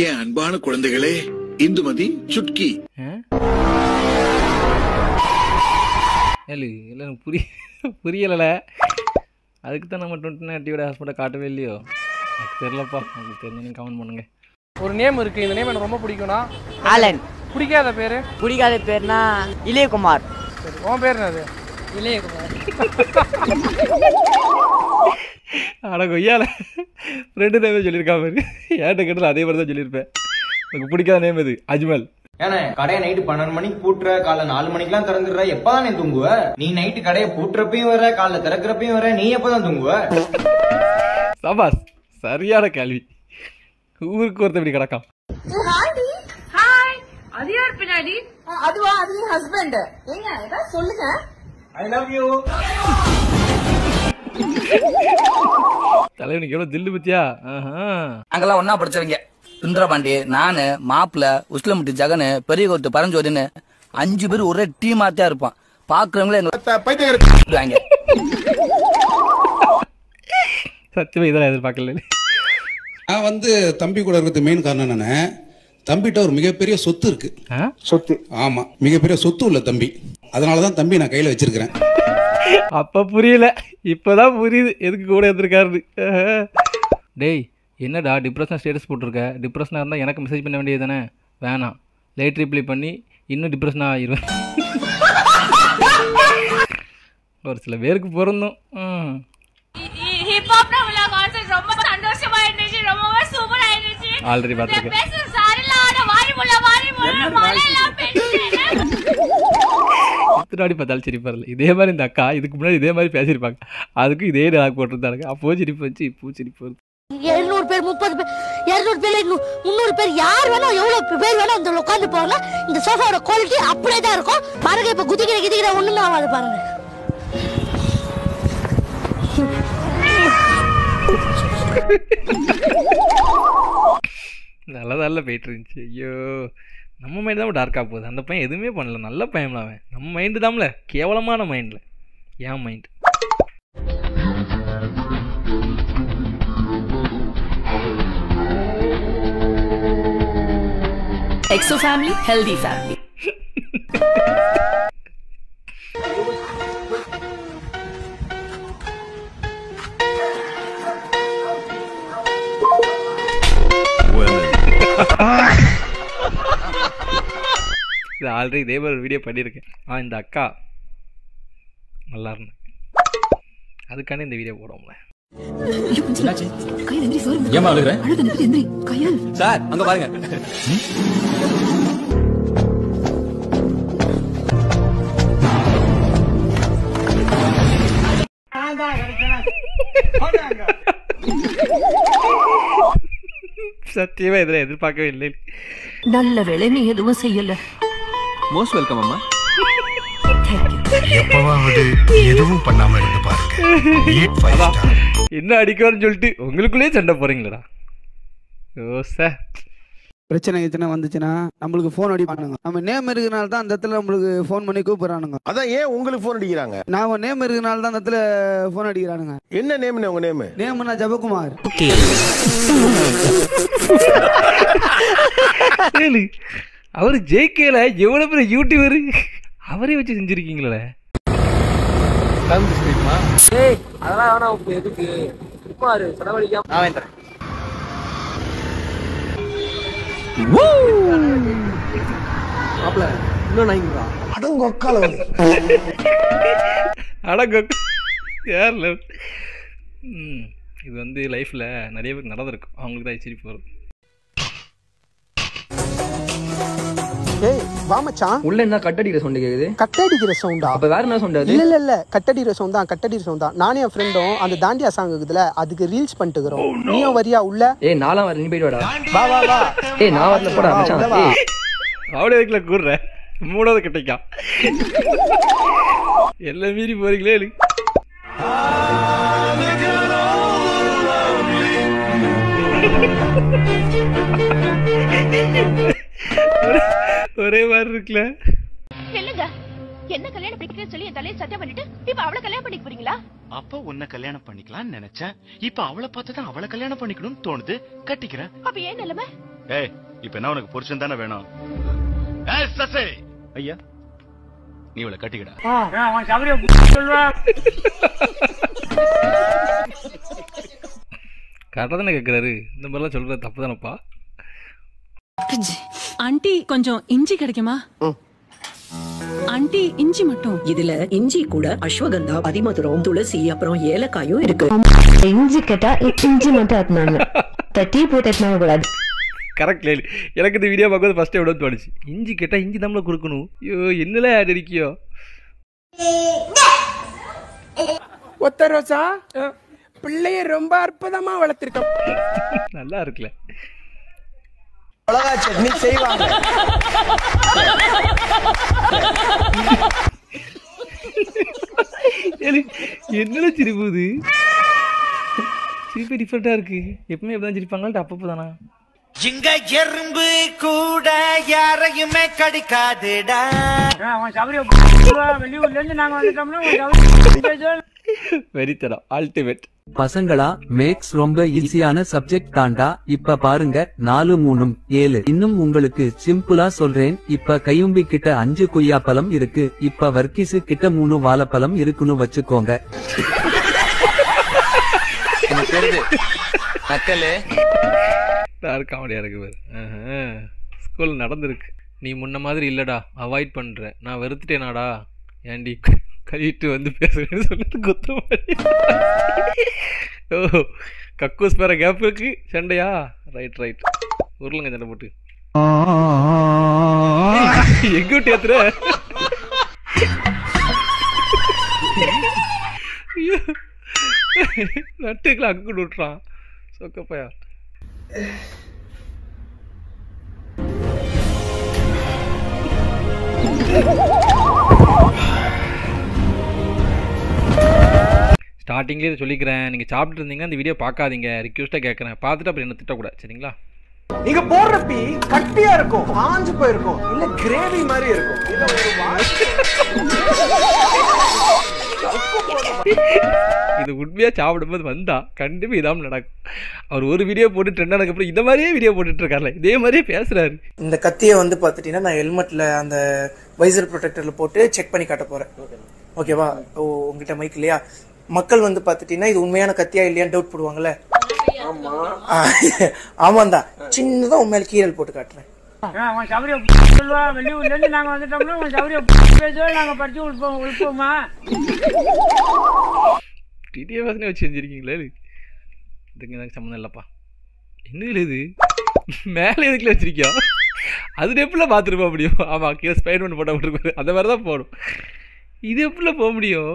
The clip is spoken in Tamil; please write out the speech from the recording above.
என் அன்பான குழந்தைகளே, இந்துமதி சுட்கி. புரியல. அதுக்கு தான் நம்ம 29 ஹாஸ்பிட்டல் காட்டவே இல்லையோ? எனக்கு தெரியலப்பா. உங்களுக்கு தெரிஞ்ச நீங்க கமெண்ட் பண்ணுங்க. ஒரு நேம் இருக்கு, இந்த நேம் எனக்கு ரொம்ப பிடிக்கும்னா ஆலன். பிடிக்காத பேரு? பிடிக்காத பேர்னா இளையகுமார். சரி, உன் பேர் என்னது? இளையகுமார். அட கொய்யால 2 நேமே சொல்லியிருக்கா மாதிரி. ஏன்ட்ட கேட்டாலும் அதே மாதிரி தான் சொல்லியிருப்பேன். எனக்கு பிடிக்காத நேம் இது அஜ்மல். ஏன்னா கடையை நைட்டு 12 மணிக்கு பூட்டுற, காலைல 4 மணிக்கெல்லாம் திறந்துடுற. எப்பதான் நீ தூங்குவ? நீ நைட்டு கடையை பூட்டுறப்பையும் வர, காலைல திறக்கிறப்பையும் வர. நீ எப்பதான் தூங்குவ? சபாஸ், சரியான கேள்வி. ஊருக்கு ஒருத்த இப்படி கிடக்காம். அது யார் பின்னாடி? அதுவா? அது என் ஹஸ்பண்ட். ஏங்க ஏதாவது சொல்லுங்க. I love you. தலைவனுக்கு எவ்வளவு தில்லு பத்தியா? அங்கெல்லாம் ஒன்னா படிச்சவங்க. சுந்தரபாண்டி, நானு, மாப்பிள்ள, உஸ்லமுட்டி ஜகனு, பெரிய கோட்டு பரஞ்சோதின்னு 5 பேர் ஒரே டீமா தான் இருப்பான். பாக்குறவங்களே சத்தியமா இதெல்லாம் எதிர்பார்க்கல. நான் வந்து தம்பி கூட இருக்கிறது மெயின் காரணம் என்னன்னா, தம்பிட்ட ஒரு மிகப்பெரிய சொத்து இருக்கு. சொத்து? ஆமா, மிகப்பெரிய சொத்து உள்ள தம்பி. அதனாலதான் தம்பி நான் கையில வச்சிருக்கிறேன். அப்ப புரியல, இப்பதான் புரியுது எதுக்கு கூட இருந்திருக்காரு. டேய், என்னடா டிப்ரெஷன் ஸ்டேட்டஸ் போட்டிருக்க? டிப்ரெஷனாக இருந்தால் எனக்கு மெசேஜ் பண்ண வேண்டியது தானே? வேணாம், லேட் ரிப்ளை பண்ணி இன்னும் டிப்ரெஷனாக ஆயிடுவேன். ஒரு சில பேருக்கு பொருந்தும். ஆல்ரெடி பார்த்துருக்கேன். எத்தனாடி பார்த்தாலும் சிரிப்பார்ல. இதே மாதிரி இந்த அக்கா இதுக்கு முன்னாடி இதே மாதிரி பேசியிருப்பாங்க. அதுக்கும் இதே டாக் போட்டிருந்தாங்க. அப்போ சிரிப்பு வச்சு இப்போ சிரிப்பு வருது. 200 பேர், 30 பேர், 200 பேர், 300 பேர், யார் வேணா எவ்வளவு பேர் வேணா அந்த உட்காந்து போவாங்க. இந்த சோஃபாவோட குவாலிட்டி அப்படியே தான் இருக்கும். பாருங்க, இப்ப குதிக்கிற ஒண்ணுமே ஆகாது பாருங்க. நல்ல போயிட்டு இருந்துச்சு. ஐயோ, நம்ம மைண்ட் தான் டார்க்காக போகுது. அந்த பையன் எதுவுமே பண்ணல, நல்ல பையன் அவன். நம்ம மைண்டு தான்ல கேவலமான மைண்டில். ஏன் mind? Exo family, healthy family. இது ஆல்ரெடி இதே மாதிரி வீடியோ பண்ணியிருக்கேன். இந்த அக்கா நல்லா இருந்தேன், அதுக்கான இந்த வீடியோ போடுவோம்ல. சார் அங்க பாருங்க. சத்தியமா இதுல எதிர்பார்க்கவே இல்லை. நல்ல வேளை நீ எதுவும் செய்யல. மோஸ்ட் வெல்கம் அம்மா. எதுவும் பண்ணாம இருந்து பாருங்க. என்ன அடிக்கணும்னு சொல்லிட்டு உங்களுக்குள்ளேயே சண்டை போறீங்களா? பிரச்சனை வந்துச்சுன்னா நம்மளுக்கு போன் அடிப்பானுங்க. நம்ம நேம் இருக்கிறனால தான் அந்த இடத்துல நம்மளுக்கு போன் பண்ணி கூப்பிடுறானுங்க. அதான் ஏன் உங்களுக்கு போன் அடிக்கிறாங்க? நாம நேம் இருக்கிறனால தான் அந்த இடத்துல போன் அடிக்கிறானுங்க. என்ன நேம்? உங்க நேம்? நேம்னா ஜபகுமார். அவரு ஜேகேல எவ்வளவு பெரிய யூடியூபர், அவரே வச்சு செஞ்சிருக்கீங்களே. அதெல்லாம் வேணா எதுக்கு குமார் செலவழிக்காம நான் வேண்டேன். இது வந்து லைஃப்ல நிறைய பேருக்கு நடந்திருக்கும். அவங்களுக்கு தான் சிரிப்பு வரும். வா மச்சான். உள்ள என்ன கட்டடிக்கிற சவுண்ட் கேக்குது? கட்டடிக்கிற சவுண்டா? அப்ப வேற என்ன சவுண்ட்? அது இல்ல கட்டடிக்கிற சவுண்ட் தான். கட்டடிக்கிற சவுண்ட் தான். நானே என் ஃப்ரெண்டும் அந்த தாண்டியா சாங் இருக்குதுல, அதுக்கு ரீல்ஸ் பண்ணிட்டு இருக்கோம். நீயும் வரியா உள்ள? நாலாம் வர, நீ போயிட்டு வாடா. வா நான் வரல போடா மச்சான். அவளே இதுக்குள்ள கூடுற 3வது கட்டைக்கா எல்லாம் மீறி போறீங்களே. ஒரே மாதிரி இருக்குல்ல. என்னங்க, என்ன கல்யாணம் பண்ணிக்கிறேன்னு சொல்லி என் தலையை சத்தியம் பண்ணிட்டு இப்ப அவளை கல்யாணம் பண்ணிக்க போறீங்களா? அப்ப உன்னை கல்யாணம் பண்ணிக்கலாம்னு நினைச்சேன். இப்ப அவளை பார்த்துதான் அவளை கல்யாணம் பண்ணிக்கணும்னு தோணுது. கட்டிக்கிறேன். அப்ப ஏன் நிலைமை? ஏய் இப்ப என்ன உனக்கு புருஷன் தானே வேணும்? ஏய் சசே ஐயா நீ இவளை கட்டிக்கிடா. கரெக்டாக தானே கேட்குறாரு. இந்த மாதிரிலாம் சொல்கிறது தப்பு தானப்பா. ஆண்டி கொஞ்சம் இஞ்சி கிடைக்குமா? ஆண்டி இஞ்சி மட்டும். இதுல இஞ்சி கூட அஸ்வகந்தா, அதிமதுரம், துளசி அப்புறம் ஏலக்காயும் இருக்கு. இஞ்சி கேட்டா இஞ்சி மட்டும் ஆத்தினாங்க, டீ போட்டு ஆத்தினாங்க கூடாது. Correct lady. எனக்கு இந்த வீடியோ பார்க்கும்போது ஃபஸ்ட்டு எவ்வளோ தோணுச்சு, இஞ்சி கேட்டால் இஞ்சி நம்மள கொடுக்கணும். ஐயோ என்னல ஆட் இருக்கியோ. ஒத்த ரோசா பிள்ளைய ரொம்ப அற்புதமா வளர்த்திருக்கோம். நல்லா இருக்குல்ல. மிளகா சட்னி செய்வாங்க. என்னல சிரிப்புது, சிரிப்பு டிஃப்ரெண்டா இருக்கு. எப்பவுமே எப்பதான் சிரிப்பாங்கள்ட்ட அப்பப்போ தானா. இங்க எறும்பு கூட யாரையுமே கடிக்காதுடா. வெளியூர்ல இருந்து நாங்க வந்துட்டோம்னா வெரித்தடா அல்டிமேட். பசங்களா மேக்ஸ் ரொம்ப ஈஸியான சப்ஜெக்ட் தாண்டா. இப்ப பாருங்க 4 3 7. இன்னும் உங்களுக்கு சிம்பிளா சொல்றேன். இப்ப கையும்பி கிட்ட 5 கொய்யாப்பழம் இருக்கு. இப்ப வர்க்கீசு கிட்ட 3 வாழைப்பழம் இருக்குன்னு வச்சுக்கோங்க. காமெடியா இருக்கு பாரு. ஸ்கூல் நடந்திருக்கு. நீ முன்ன மாதிரி இல்லடா, அவாய்ட் பண்ற. நான் வெறுத்துட்டேனாடா, ஏண்டி கழிட்டு வந்து பேசுறேன்னு சொல்லிட்டு குத்த மாதிரி. ஓ கக்கூஸ் பேர கேப்புக்கு சண்டையா? ரைட் ரைட், உருளுங்க சண்டை போட்டு. எங்கூட்டி ஏத்துற நட்டுக்குள்ள அக்கு விட்டுறான் சொக்கப்பையா. ஸ்டார்டிங்லேயே சொல்லிக்கிறேன், நீங்கள் சாப்பிட்டு இருந்தீங்கன்னா இந்த வீடியோ பார்க்காதீங்க. ரிக்வெஸ்ட்டாக கேட்குறேன். பார்த்துட்டு அப்புறம் என்ன திட்டக்கூடாது சரிங்களா? நீங்க போடுற பீ கட்டியா இருக்கும், ஆஞ்சு போயிருக்கும், இல்ல கிரேவி மாதிரி இருக்கும். இது உண்மையாக சாப்பிடும்போது வந்தா கண்டிப்பாக இதாமல் நடக்கும். அவர் ஒரு வீடியோ போட்டு ட்ரெண்ட் ஆனதுக்கப்புறம் இந்த மாதிரியே வீடியோ போட்டுட்டு இருக்காருல, இதே மாதிரியே பேசுறாரு. இந்த கத்தியை வந்து பார்த்துட்டீங்கன்னா நான் ஹெல்மெட்ல அந்த வைசர் ப்ரொடெக்டர்ல போட்டு செக் பண்ணி காட்ட போறேன். ஓகேவா? உங்ககிட்ட மைக் இல்லையா? மக்கள் வந்து பார்த்துட்டீங்கன்னா இது உண்மையான கத்தியா இல்லையான்னு டவுட் போடுவாங்கல்ல. ஆமாந்தா, சின்னதா உன் மேல கீரல் போட்டு காட்டுறேன். வெளியூர்ல இருந்து நாங்க வந்துட்டோம்னா நாங்க படிச்சு உள்போமா டிடிஏ வாசனை வச்சு செஞ்சிருக்கீங்களா? இதுக்கு எனக்கு சம்மந்தம் இல்லைப்பா. என்ன இது மேலே எதுக்குல வச்சிருக்கியா? அது எப்படிலாம் பார்த்துட்டு போக முடியும்? ஆமாம் கீழே ஸ்பைடர்மேன் போட்டால் விட்டுருப்பாரு, அந்த மாதிரி தான் போகணும். இது எப்படிலாம் போக முடியும்?